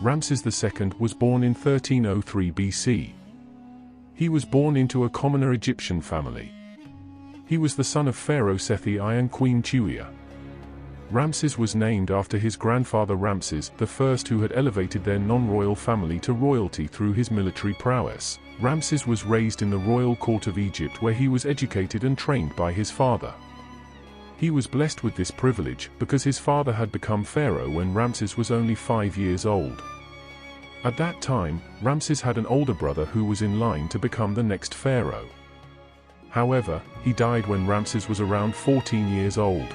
Ramses II was born in 1303 BC. He was born into a commoner Egyptian family. He was the son of Pharaoh Sethi I and Queen Tuia. Ramses was named after his grandfather Ramses I, who had elevated their non-royal family to royalty through his military prowess. Ramses was raised in the royal court of Egypt, where he was educated and trained by his father. He was blessed with this privilege because his father had become pharaoh when Ramses was only 5 years old. At that time, Ramses had an older brother who was in line to become the next pharaoh. However, he died when Ramses was around 14 years old.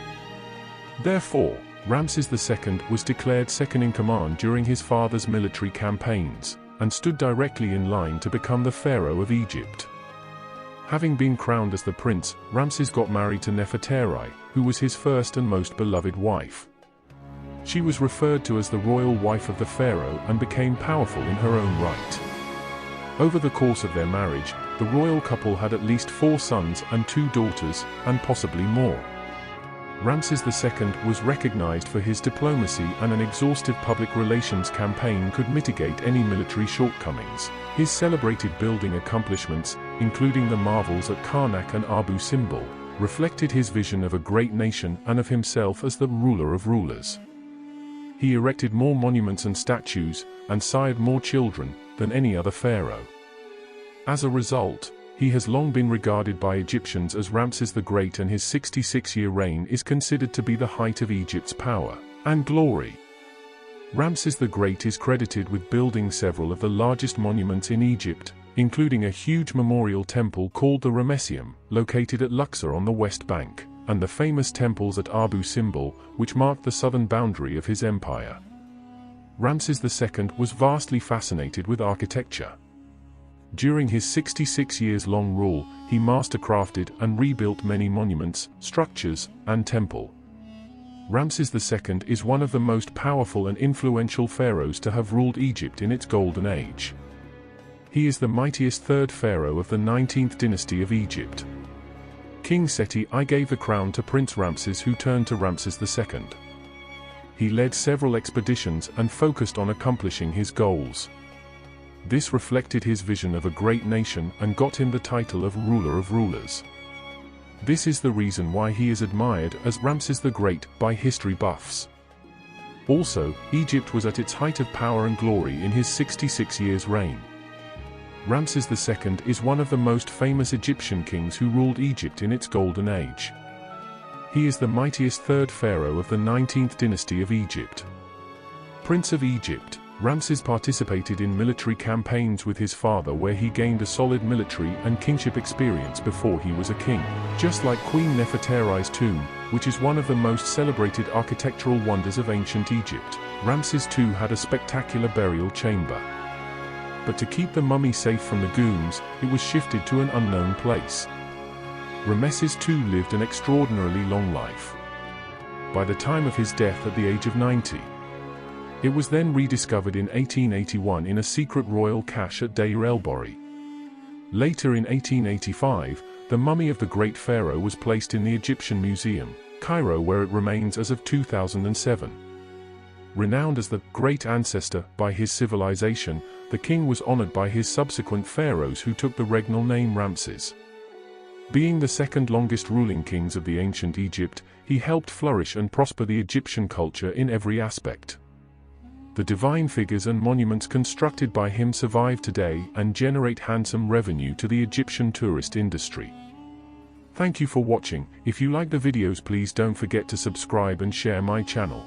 Therefore, Ramses II was declared second in command during his father's military campaigns, and stood directly in line to become the pharaoh of Egypt. Having been crowned as the prince, Ramses got married to Nefertari, who was his first and most beloved wife. She was referred to as the royal wife of the pharaoh and became powerful in her own right. Over the course of their marriage, the royal couple had at least 4 sons and 2 daughters, and possibly more. Ramses II was recognized for his diplomacy, and an exhaustive public relations campaign could mitigate any military shortcomings. His celebrated building accomplishments, including the marvels at Karnak and Abu Simbel, reflected his vision of a great nation and of himself as the ruler of rulers. He erected more monuments and statues, and sired more children, than any other pharaoh. As a result, he has long been regarded by Egyptians as Ramses the Great, and his 66-year reign is considered to be the height of Egypt's power and glory. Ramses the Great is credited with building several of the largest monuments in Egypt, including a huge memorial temple called the Ramesseum, located at Luxor on the west bank, and the famous temples at Abu Simbel, which marked the southern boundary of his empire. Ramses II was vastly fascinated with architecture. During his 66-years-long rule, he mastercrafted and rebuilt many monuments, structures, and temples. Ramses II is one of the most powerful and influential pharaohs to have ruled Egypt in its golden age. He is the mightiest third pharaoh of the 19th dynasty of Egypt. King Seti I gave the crown to Prince Ramses, who turned to Ramses II. He led several expeditions and focused on accomplishing his goals. This reflected his vision of a great nation and got him the title of ruler of rulers. This is the reason why he is admired as Ramses the Great by history buffs. Also, Egypt was at its height of power and glory in his 66 years reign. Ramses II is one of the most famous Egyptian kings who ruled Egypt in its golden age. He is the mightiest third pharaoh of the 19th dynasty of Egypt. Prince of Egypt, Ramses participated in military campaigns with his father, where he gained a solid military and kingship experience before he was a king. Just like Queen Nefertari's tomb, which is one of the most celebrated architectural wonders of ancient Egypt, Ramses II had a spectacular burial chamber. But to keep the mummy safe from the goons, it was shifted to an unknown place. Ramesses II lived an extraordinarily long life. By the time of his death at the age of 90, it was then rediscovered in 1881 in a secret royal cache at Deir el-Bahri. Later in 1885, the mummy of the great pharaoh was placed in the Egyptian Museum, Cairo, where it remains as of 2007. Renowned as the great ancestor by his civilization, the king was honored by his subsequent pharaohs, who took the regnal name Ramses. Being the second longest ruling kings of the ancient Egypt, he helped flourish and prosper the Egyptian culture in every aspect. The divine figures and monuments constructed by him survive today and generate handsome revenue to the Egyptian tourist industry. Thank you for watching. If you like the videos, please don't forget to subscribe and share my channel.